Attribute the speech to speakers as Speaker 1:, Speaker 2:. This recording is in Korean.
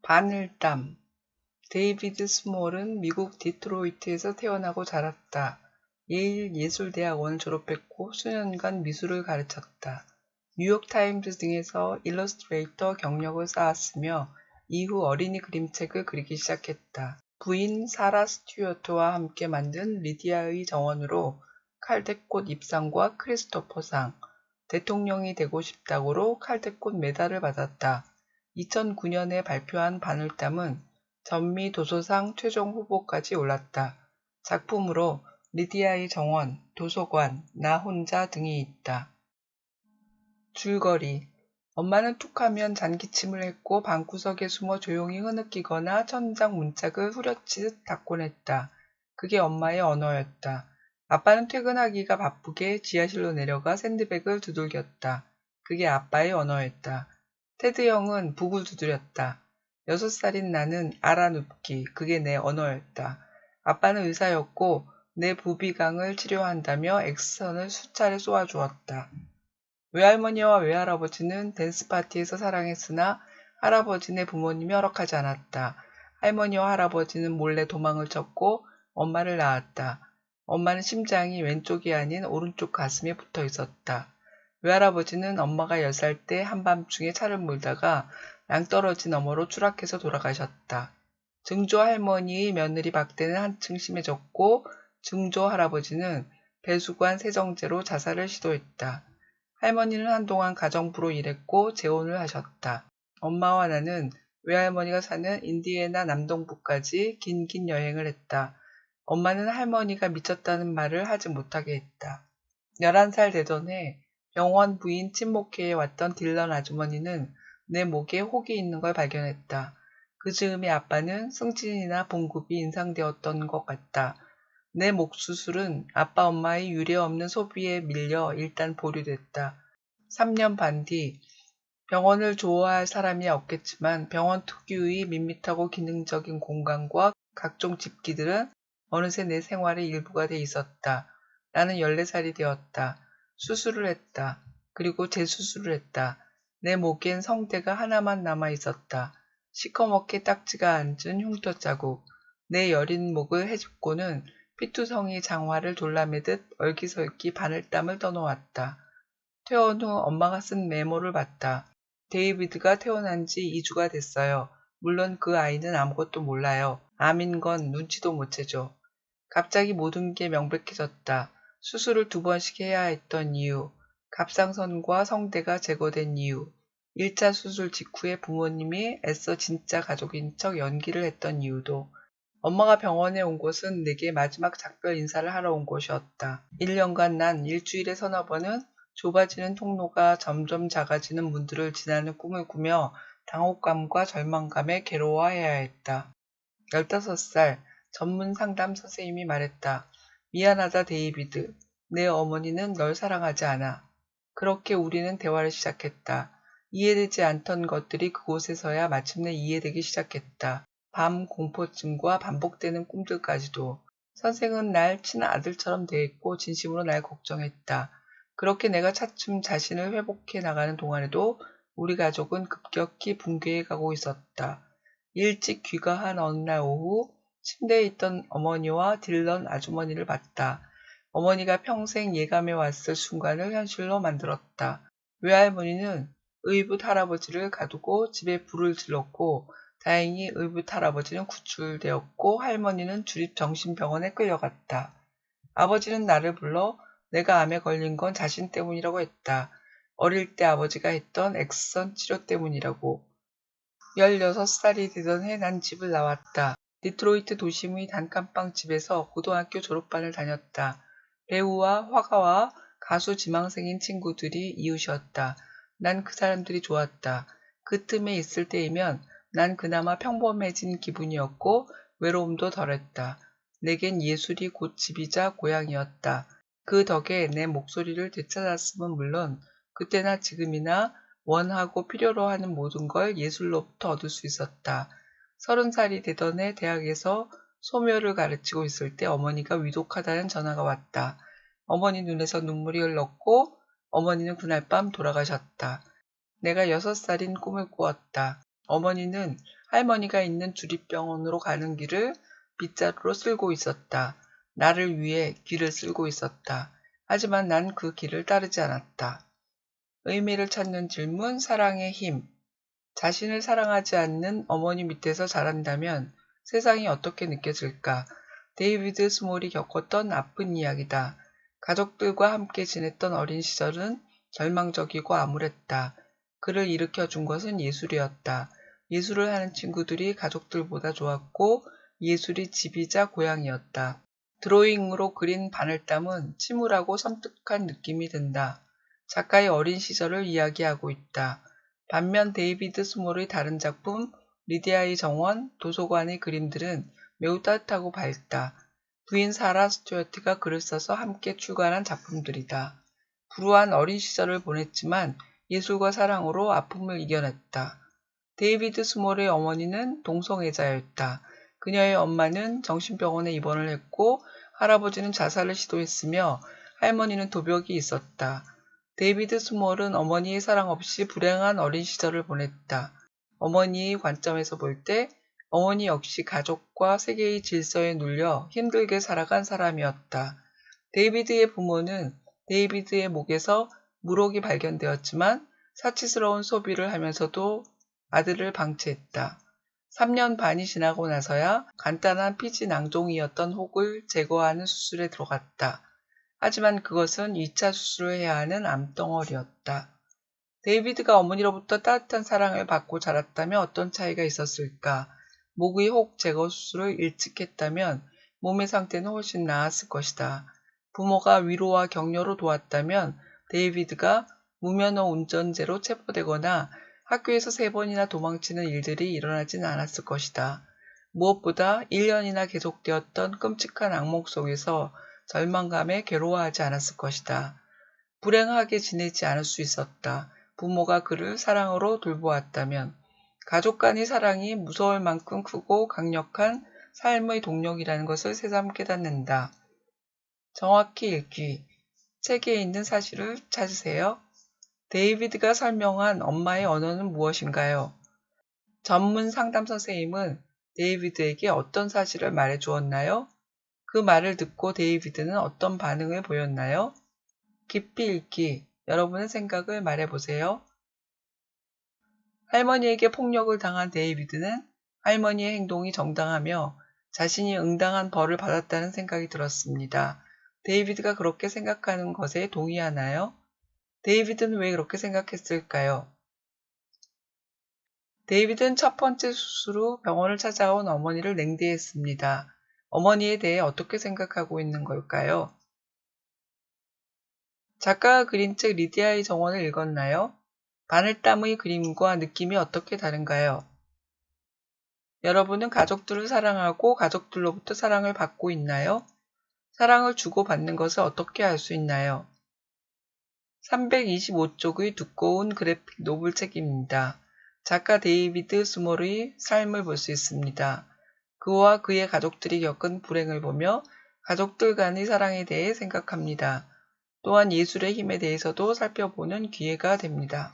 Speaker 1: 바늘땀. 데이비드 스몰은 미국 디트로이트에서 태어나고 자랐다. 예일 예술대학원을 졸업했고 수년간 미술을 가르쳤다. 뉴욕타임즈 등에서 일러스트레이터 경력을 쌓았으며 이후 어린이 그림책을 그리기 시작했다. 부인 사라 스튜어트와 함께 만든 리디아의 정원으로 칼대꽃 입상과 크리스토퍼상, 대통령이 되고 싶다고로 칼대꽃 메달을 받았다. 2009년에 발표한 바늘땀은 전미 도서상 최종 후보까지 올랐다. 작품으로 리디아의 정원, 도서관, 나 혼자 등이 있다. 줄거리. 엄마는 툭하면 잔기침을 했고 방구석에 숨어 조용히 흐느끼거나 천장 문짝을 후려치듯 닫곤 했다. 그게 엄마의 언어였다. 아빠는 퇴근하기가 바쁘게 지하실로 내려가 샌드백을 두들겼다. 그게 아빠의 언어였다. 테드 형은 북을 두드렸다. 6살인 나는 알아눕기, 그게 내 언어였다. 아빠는 의사였고 내 부비강을 치료한다며 X선을 수차례 쏘아주었다. 외할머니와 외할아버지는 댄스파티에서 사랑했으나 할아버지네 부모님이 허락하지 않았다. 할머니와 할아버지는 몰래 도망을 쳤고 엄마를 낳았다. 엄마는 심장이 왼쪽이 아닌 오른쪽 가슴에 붙어 있었다. 외할아버지는 엄마가 10살 때 한밤중에 차를 몰다가 낭떠러지 너머로 추락해서 돌아가셨다. 증조 할머니의 며느리 박대는 한층 심해졌고 증조 할아버지는 배수관 세정제로 자살을 시도했다. 할머니는 한동안 가정부로 일했고 재혼을 하셨다. 엄마와 나는 외할머니가 사는 인디애나 남동부까지 긴 여행을 했다. 엄마는 할머니가 미쳤다는 말을 하지 못하게 했다. 11살 되던 해 병원 부인 친목회에 왔던 딜런 아주머니는 내 목에 혹이 있는 걸 발견했다. 그 즈음에 아빠는 승진이나 봉급이 인상되었던 것 같다. 내 목 수술은 아빠 엄마의 유례없는 소비에 밀려 일단 보류됐다. 3년 반 뒤 병원을 좋아할 사람이 없겠지만 병원 특유의 밋밋하고 기능적인 공간과 각종 집기들은 어느새 내 생활의 일부가 돼 있었다. 나는 14살이 되었다. 수술을 했다. 그리고 재수술을 했다. 내 목엔 성대가 하나만 남아 있었다. 시커멓게 딱지가 앉은 흉터 자국. 내 여린 목을 헤집고는 피투성이 장화를 졸라매듯 얼기설기 바늘땀을 떠놓았다. 퇴원 후 엄마가 쓴 메모를 봤다. 데이비드가 태어난 지 2주가 됐어요. 물론 그 아이는 아무것도 몰라요. 암인 건 눈치도 못 채죠. 갑자기 모든 게 명백해졌다. 수술을 2번씩 해야 했던 이유, 갑상선과 성대가 제거된 이유, 1차 수술 직후에 부모님이 애써 진짜 가족인 척 연기를 했던 이유도, 엄마가 병원에 온 곳은 내게 마지막 작별 인사를 하러 온 곳이었다. 1년간 난 일주일에 서너 번은 좁아지는 통로가 점점 작아지는 문들을 지나는 꿈을 꾸며 당혹감과 절망감에 괴로워해야 했다. 15살 전문 상담 선생님이 말했다. 미안하다 데이비드. 내 어머니는 널 사랑하지 않아. 그렇게 우리는 대화를 시작했다. 이해되지 않던 것들이 그곳에서야 마침내 이해되기 시작했다. 밤 공포증과 반복되는 꿈들까지도. 선생은 날 친아들처럼 대했고 진심으로 날 걱정했다. 그렇게 내가 차츰 자신을 회복해 나가는 동안에도 우리 가족은 급격히 붕괴해 가고 있었다. 일찍 귀가한 어느 날 오후 침대에 있던 어머니와 딜런 아주머니를 봤다. 어머니가 평생 예감해 왔을 순간을 현실로 만들었다. 외할머니는 의붓 할아버지를 가두고 집에 불을 질렀고 다행히 의붓 할아버지는 구출되었고 할머니는 주립정신병원에 끌려갔다. 아버지는 나를 불러 내가 암에 걸린 건 자신 때문이라고 했다. 어릴 때 아버지가 했던 X선 치료 때문이라고. 16살이 되던 해 난 집을 나왔다. 디트로이트 도심의 단칸방 집에서 고등학교 졸업반을 다녔다. 배우와 화가와 가수 지망생인 친구들이 이웃이었다. 난 그 사람들이 좋았다. 그 틈에 있을 때이면 난 그나마 평범해진 기분이었고 외로움도 덜했다. 내겐 예술이 곧 집이자 고향이었다. 그 덕에 내 목소리를 되찾았음은 물론 그때나 지금이나 원하고 필요로 하는 모든 걸 예술로부터 얻을 수 있었다. 30살이 되던 해 대학에서 소묘를 가르치고 있을 때 어머니가 위독하다는 전화가 왔다. 어머니 눈에서 눈물이 흘렀고 어머니는 그날 밤 돌아가셨다. 내가 6살인 꿈을 꾸었다. 어머니는 할머니가 있는 주립병원으로 가는 길을 빗자루로 쓸고 있었다. 나를 위해 길을 쓸고 있었다. 하지만 난 그 길을 따르지 않았다. 의미를 찾는 질문, 사랑의 힘. 자신을 사랑하지 않는 어머니 밑에서 자란다면 세상이 어떻게 느껴질까? 데이비드 스몰이 겪었던 아픈 이야기다. 가족들과 함께 지냈던 어린 시절은 절망적이고 암울했다. 그를 일으켜준 것은 예술이었다. 예술을 하는 친구들이 가족들보다 좋았고 예술이 집이자 고향이었다. 드로잉으로 그린 바늘땀은 침울하고 섬뜩한 느낌이 든다. 작가의 어린 시절을 이야기하고 있다. 반면 데이비드 스몰의 다른 작품 리디아의 정원, 도서관의 그림들은 매우 따뜻하고 밝다. 부인 사라 스튜어트가 글을 써서 함께 출간한 작품들이다. 불우한 어린 시절을 보냈지만 예술과 사랑으로 아픔을 이겨냈다. 데이비드 스몰의 어머니는 동성애자였다. 그녀의 엄마는 정신병원에 입원을 했고 할아버지는 자살을 시도했으며 할머니는 도벽이 있었다. 데이비드 스몰은 어머니의 사랑 없이 불행한 어린 시절을 보냈다. 어머니의 관점에서 볼 때 어머니 역시 가족과 세계의 질서에 눌려 힘들게 살아간 사람이었다. 데이비드의 부모는 데이비드의 목에서 물혹이 발견되었지만 사치스러운 소비를 하면서도 아들을 방치했다. 3년 반이 지나고 나서야 간단한 피지 낭종이었던 혹을 제거하는 수술에 들어갔다. 하지만 그것은 2차 수술을 해야 하는 암덩어리였다. 데이비드가 어머니로부터 따뜻한 사랑을 받고 자랐다면 어떤 차이가 있었을까? 목의 혹 제거 수술을 일찍 했다면 몸의 상태는 훨씬 나았을 것이다. 부모가 위로와 격려로 도왔다면 데이비드가 무면허 운전죄로 체포되거나 학교에서 3번이나 도망치는 일들이 일어나진 않았을 것이다. 무엇보다 1년이나 계속되었던 끔찍한 악몽 속에서 절망감에 괴로워하지 않았을 것이다. 불행하게 지내지 않을 수 있었다. 부모가 그를 사랑으로 돌보았다면 가족 간의 사랑이 무서울 만큼 크고 강력한 삶의 동력이라는 것을 새삼 깨닫는다. 정확히 읽기. 책에 있는 사실을 찾으세요. 데이비드가 설명한 엄마의 언어는 무엇인가요? 전문 상담 선생님은 데이비드에게 어떤 사실을 말해 주었나요? 그 말을 듣고 데이비드는 어떤 반응을 보였나요? 깊이 읽기. 여러분의 생각을 말해보세요. 할머니에게 폭력을 당한 데이비드는 할머니의 행동이 정당하며 자신이 응당한 벌을 받았다는 생각이 들었습니다. 데이비드가 그렇게 생각하는 것에 동의하나요? 데이비드는 왜 그렇게 생각했을까요? 데이비드는 첫 번째 수술 후 병원을 찾아온 어머니를 냉대했습니다. 어머니에 대해 어떻게 생각하고 있는 걸까요? 작가가 그린 책 리디아의 정원을 읽었나요? 바늘땀의 그림과 느낌이 어떻게 다른가요? 여러분은 가족들을 사랑하고 가족들로부터 사랑을 받고 있나요? 사랑을 주고받는 것을 어떻게 알 수 있나요? 325쪽의 두꺼운 그래픽 노블 책입니다. 작가 데이비드 스몰의 삶을 볼 수 있습니다. 그와 그의 가족들이 겪은 불행을 보며 가족들 간의 사랑에 대해 생각합니다. 또한 예술의 힘에 대해서도 살펴보는 기회가 됩니다.